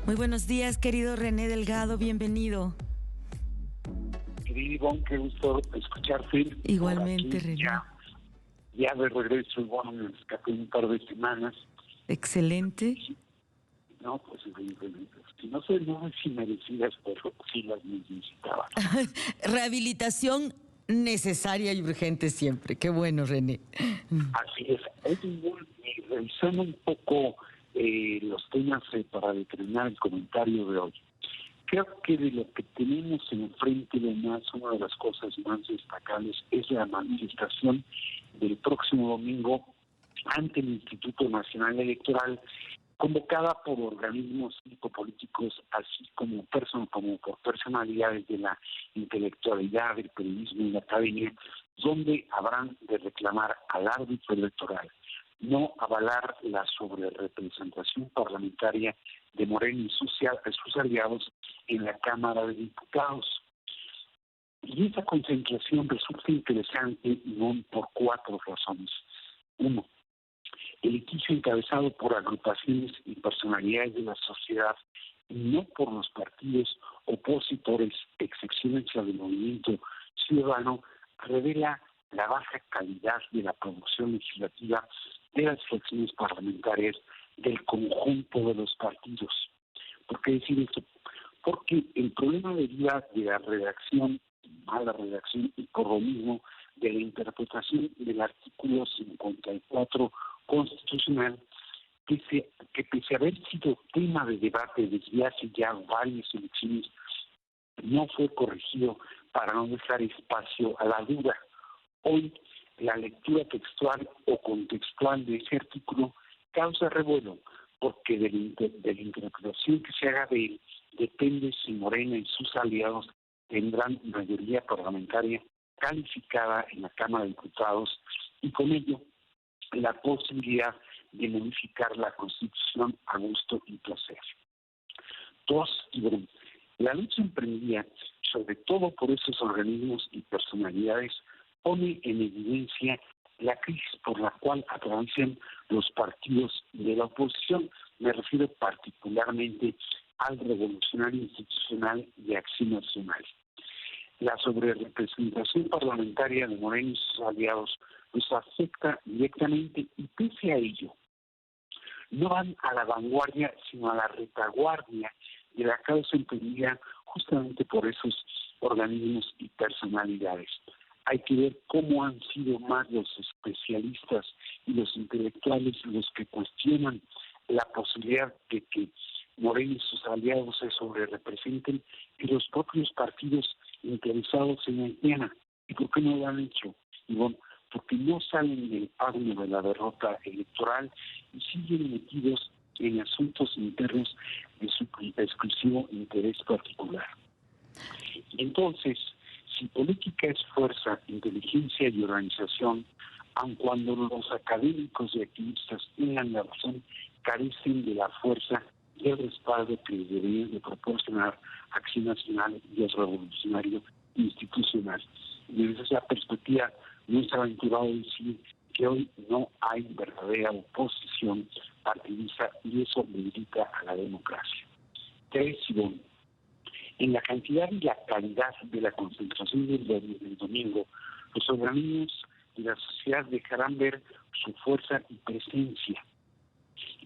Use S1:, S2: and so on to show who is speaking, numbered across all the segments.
S1: Muy buenos días, querido René Delgado, bienvenido.
S2: Querido Ivonne, qué gusto escucharte. Por
S1: Igualmente,
S2: aquí
S1: René.
S2: ya de regreso, Ivonne, me escapé un par de semanas.
S1: Excelente.
S2: No, pues si no sé, no sé si merecidas, pero sí las necesitaba.
S1: Rehabilitación necesaria y urgente siempre. Qué bueno, René.
S2: Así es. Oye, Ivonne, revisando un poco los temas para determinar el comentario de hoy. Creo que de lo que tenemos enfrente de más, una de las cosas más destacables es la manifestación del próximo domingo ante el Instituto Nacional Electoral, convocada por organismos políticos, así como por personalidades de la intelectualidad, del periodismo y la academia, donde habrán de reclamar al árbitro electoral no avalar la sobrerepresentación parlamentaria de Morena y sus aliados en la Cámara de Diputados. Y esa concentración resulta interesante no por cuatro razones. Uno, el litigio encabezado por agrupaciones y personalidades de la sociedad, y no por los partidos opositores, excepciones del movimiento ciudadano, revela la baja calidad de la producción legislativa de las fracciones parlamentarias del conjunto de los partidos. ¿Por qué decir esto? Porque el problema deriva de la redacción, mala redacción y por lo mismo de la interpretación del artículo 54 constitucional, que pese a haber sido tema de debate desde hace ya varias elecciones, no fue corregido para no dejar espacio a la duda. Hoy, la lectura textual o contextual de ese artículo causa revuelo, porque de la interpretación que se haga de él depende si Morena y sus aliados tendrán mayoría parlamentaria calificada en la Cámara de Diputados y con ello la posibilidad de modificar la Constitución a gusto y placer. Dos, la lucha emprendida, sobre todo por esos organismos y personalidades, pone en evidencia la crisis por la cual atraviesan los partidos de la oposición. Me refiero particularmente al Revolucionario Institucional y Acción Nacional. La sobrerepresentación parlamentaria de Morena y sus aliados los afecta directamente y pese a ello, no van a la vanguardia, sino a la retaguardia de la causa emprendida justamente por esos organismos y personalidades. Hay que ver cómo han sido más los especialistas y los intelectuales los que cuestionan la posibilidad de que Morena y sus aliados se sobrerepresenten y los propios partidos interesados en el tema. ¿Y por qué no lo han hecho? Y bueno, porque no salen del pagno de la derrota electoral y siguen metidos en asuntos internos de su exclusivo interés particular. Entonces, si política es fuerza, inteligencia y organización, aun cuando los académicos y activistas tengan la razón, carecen de la fuerza y el respaldo que les deberían de proporcionar Acción Nacional y el Revolucionario Institucional. Y desde esa perspectiva, no es aventurado decir que hoy no hay verdadera oposición partidista y eso debilita a la democracia. Tres, en la cantidad y la calidad de la concentración del domingo, los organismos de la sociedad dejarán ver su fuerza y presencia.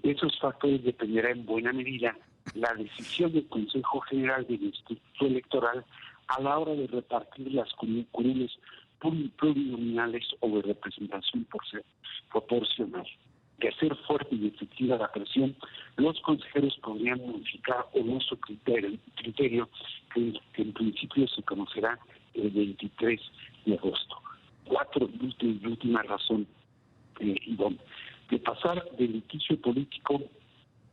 S2: De esos factores dependerá en buena medida la decisión del Consejo General del Instituto Electoral a la hora de repartir las curules plurinominales o de representación proporcional. De hacer fuerte y efectiva la presión, los consejeros podrían modificar o no su criterio que en principio se conocerá el 23 de agosto. Cuatro, y última razón, Ivonne, de pasar del litigio político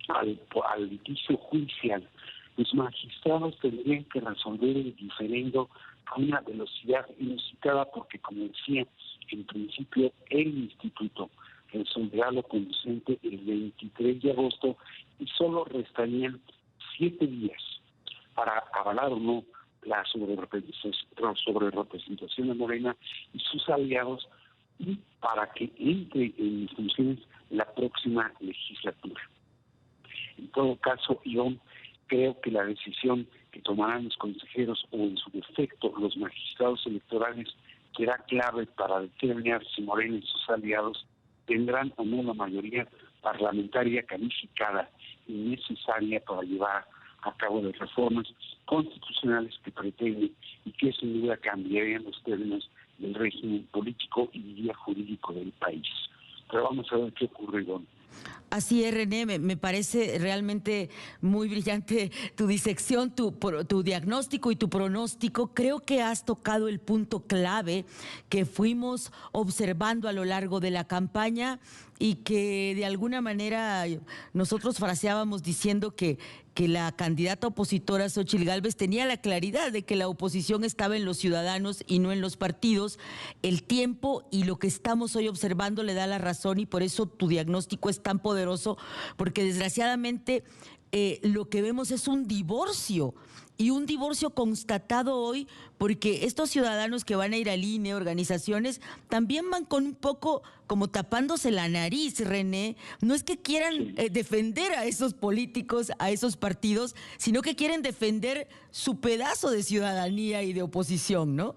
S2: al litigio judicial, los magistrados tendrían que resolver el diferendo a una velocidad inusitada porque, como decía, en principio el instituto resolverá lo conducente el 23 de agosto y solo restarían 7 días para avalar o no la sobrerepresentación de Morena y sus aliados y para que entre en funciones la próxima legislatura. En todo caso, Ivonne, creo que la decisión que tomarán los consejeros o en su defecto los magistrados electorales será clave para determinar si Morena y sus aliados tendrán o no la mayoría parlamentaria calificada y necesaria para llevar a cabo las reformas constitucionales que pretenden y que sin duda cambiarían los términos del régimen político y día jurídico del país. Pero vamos a ver qué ocurre, Ivonne.
S1: Así es, René, me parece realmente muy brillante tu disección, tu diagnóstico y tu pronóstico. Creo que has tocado el punto clave que fuimos observando a lo largo de la campaña y que de alguna manera nosotros fraseábamos diciendo que la candidata opositora Xóchitl Gálvez tenía la claridad de que la oposición estaba en los ciudadanos y no en los partidos. El tiempo y lo que estamos hoy observando le da la razón y por eso tu diagnóstico es tan poderoso, porque desgraciadamente lo que vemos es un divorcio. Y un divorcio constatado hoy porque estos ciudadanos que van a ir al INE, organizaciones, también van con un poco como tapándose la nariz, René. No es que quieran defender a esos políticos, a esos partidos, sino que quieren defender su pedazo de ciudadanía y de oposición, ¿no?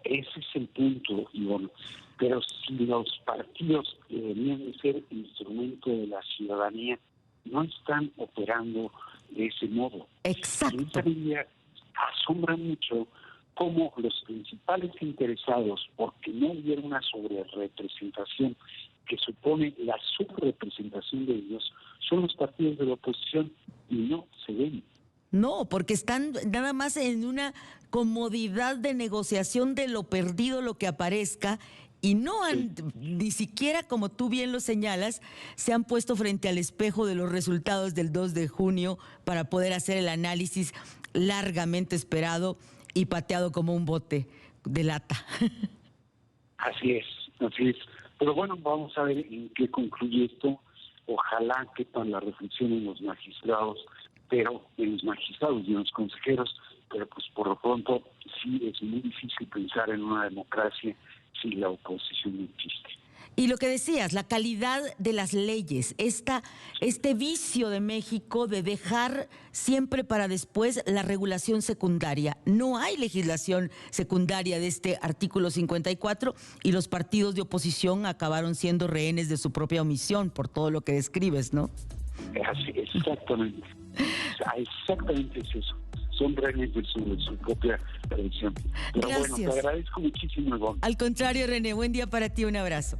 S2: Ese es el punto, Ivonne. Pero si los partidos que deberían de ser instrumento de la ciudadanía no están operando de ese modo.
S1: Exacto.
S2: En esa línea asombra mucho cómo los principales interesados, porque no hubiera una sobrerepresentación que supone la subrepresentación de ellos, son los partidos de la oposición y no se ven.
S1: No, porque están nada más en una comodidad de negociación de lo perdido, lo que aparezca, y no han, ni siquiera, como tú bien lo señalas, se han puesto frente al espejo de los resultados del 2 de junio para poder hacer el análisis largamente esperado y pateado como un bote de lata.
S2: Así es, así es. Pero bueno, vamos a ver en qué concluye esto. Ojalá quepan la reflexión en los magistrados, pero en los magistrados y en los consejeros, pero pues por lo pronto sí es muy difícil pensar en una democracia si la oposición no existe.
S1: Y lo que decías, la calidad de las leyes, este vicio de México de dejar siempre para después la regulación secundaria. No hay legislación secundaria de este artículo 54 y los partidos de oposición acabaron siendo rehenes de su propia omisión por todo lo que describes, ¿no?
S2: Así, exactamente. Exactamente es eso. Son rehenes de su propia predicción. Pero
S1: gracias.
S2: Bueno, te agradezco muchísimo, Ivonne.
S1: Al contrario, René, buen día para ti, un abrazo.